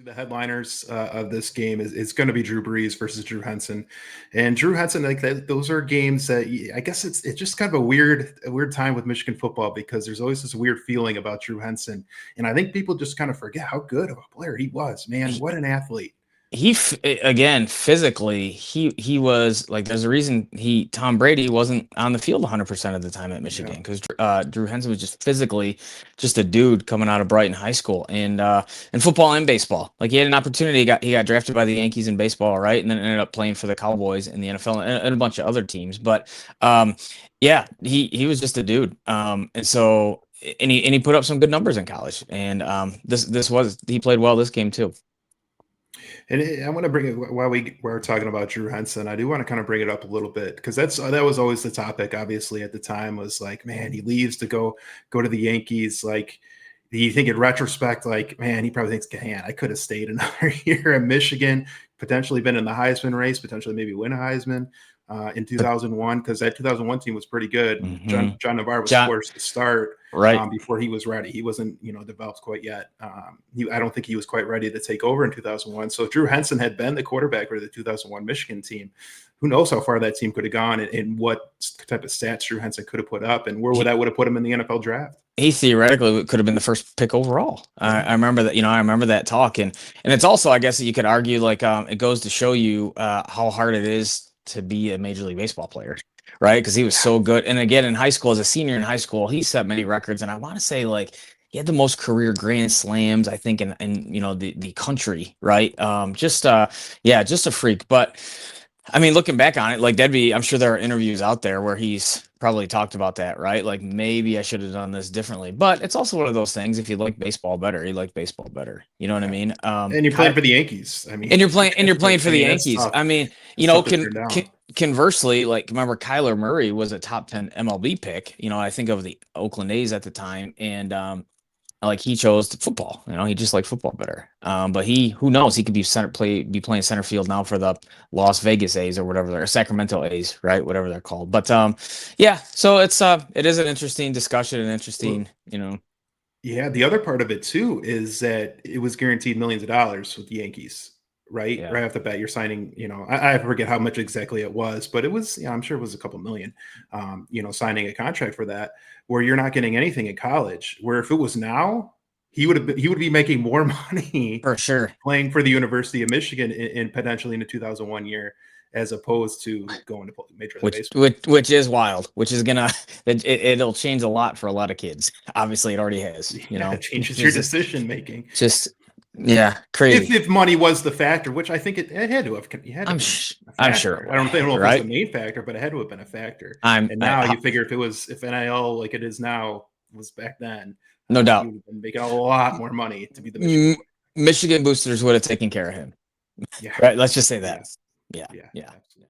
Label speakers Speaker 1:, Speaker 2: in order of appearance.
Speaker 1: the headliners of this game is it's going to be Drew Brees versus Drew Henson, and Drew Henson. Like that, those are games that I guess it's just kind of a weird time with Michigan football because there's always this weird feeling about Drew Henson, and I think people just kind of forget how good of a player he was. Man, what an athlete!
Speaker 2: Again, physically, he was like, there's a reason Tom Brady wasn't on the field 100% of the time at
Speaker 1: Yeah,
Speaker 2: Michigan, because Drew Henson was just physically just a dude coming out of Brighton High School, and in football and baseball. Like, he had an opportunity. He got drafted by the Yankees in baseball, right, and then ended up playing for the Cowboys in the NFL, and a bunch of other teams. But yeah, he was just a dude. And so, and he put up some good numbers in college, and this was he played well this game too.
Speaker 1: and I want to bring it while we're talking about Drew Henson. I do want to kind of bring it up a little bit because that was always the topic. Obviously, at the time was like, man, he leaves to go to the Yankees. Like, do you think in retrospect, like, man, he probably thinks, man, I could have stayed another year at Michigan, potentially been in the Heisman race, potentially maybe win a Heisman in
Speaker 2: But
Speaker 1: 2001 because that 2001 team was pretty good.
Speaker 2: mhm.
Speaker 1: John Navarre was
Speaker 2: John,
Speaker 1: forced to start
Speaker 2: right.
Speaker 1: before he was ready. He wasn't, developed quite yet. I don't think he was quite ready to take over in 2001. So Drew Henson had been the quarterback for the 2001 Michigan team. Who knows how far that team could have gone and what type of stats Drew Henson could have put up and where that would have put him in the NFL draft.
Speaker 2: He theoretically could have been the first pick overall.
Speaker 1: Yeah.
Speaker 2: I remember that. I remember that talk, and it's also, I guess, you could argue, like, it goes to show you how hard it is to be a Major League Baseball player, right? Because he was so good. And again, in high school, as a senior in high school, he set many records, and I want to say, like, he had the most career grand slams, I think, in the country, right? Yeah, just a freak. But I mean, looking back on it, like, I'm sure there are interviews out there where he's probably talked about that, right? Like, maybe I should have done this differently. But it's also one of those things. If you like baseball better, you like baseball better. You know what I
Speaker 1: Yeah.
Speaker 2: mean?
Speaker 1: And you're playing for the Yankees. I mean,
Speaker 2: And you're playing for the
Speaker 1: that's
Speaker 2: Yankees.
Speaker 1: tough.
Speaker 2: I mean,
Speaker 1: That's tough to turn down.
Speaker 2: conversely, like, remember, Kyler Murray was a top 10 MLB pick. I think of the Oakland A's at the time, and like, he chose football. He just liked football better. But who knows? He could be playing center field now for the Las Vegas A's, or whatever they're, Sacramento A's, right? Whatever they're called. But yeah. So it is an interesting discussion, and
Speaker 1: Well,
Speaker 2: interesting.
Speaker 1: yeah, the other part of it too is that it was guaranteed millions of dollars with the Yankees, right?
Speaker 2: Yeah.
Speaker 1: Right off the bat, you're signing, I forget how much exactly it was, but it was, I'm sure it was a couple million, signing a contract for that, where you're not getting anything in college. Where if it was now, he would be making more money
Speaker 2: For sure.
Speaker 1: playing for the University of Michigan in potentially in the 2001 year, as opposed to going to play Major League
Speaker 2: Which
Speaker 1: Baseball.
Speaker 2: which which is wild. Which is gonna it'll change a lot for a lot of kids. Obviously, it already has.
Speaker 1: Yeah, it changes your
Speaker 2: Just
Speaker 1: decision making.
Speaker 2: just yeah,
Speaker 1: If
Speaker 2: crazy.
Speaker 1: if money was the factor, which I think it had to have, it had to have been a
Speaker 2: I'm sure
Speaker 1: factor.
Speaker 2: it
Speaker 1: I don't
Speaker 2: would,
Speaker 1: know if it was the
Speaker 2: right?
Speaker 1: main factor, but it had to have been a factor.
Speaker 2: I'm
Speaker 1: And
Speaker 2: I,
Speaker 1: now
Speaker 2: I
Speaker 1: you figure if NIL like it is now was back then,
Speaker 2: no
Speaker 1: he
Speaker 2: doubt.
Speaker 1: would have been making a lot more money to be the Michigan
Speaker 2: M-
Speaker 1: quarterback.
Speaker 2: Michigan boosters would have taken care of him,
Speaker 1: Yeah,
Speaker 2: right? Let's just say that.
Speaker 1: yes,
Speaker 2: Yeah,
Speaker 1: yeah,
Speaker 2: yeah.
Speaker 1: absolutely.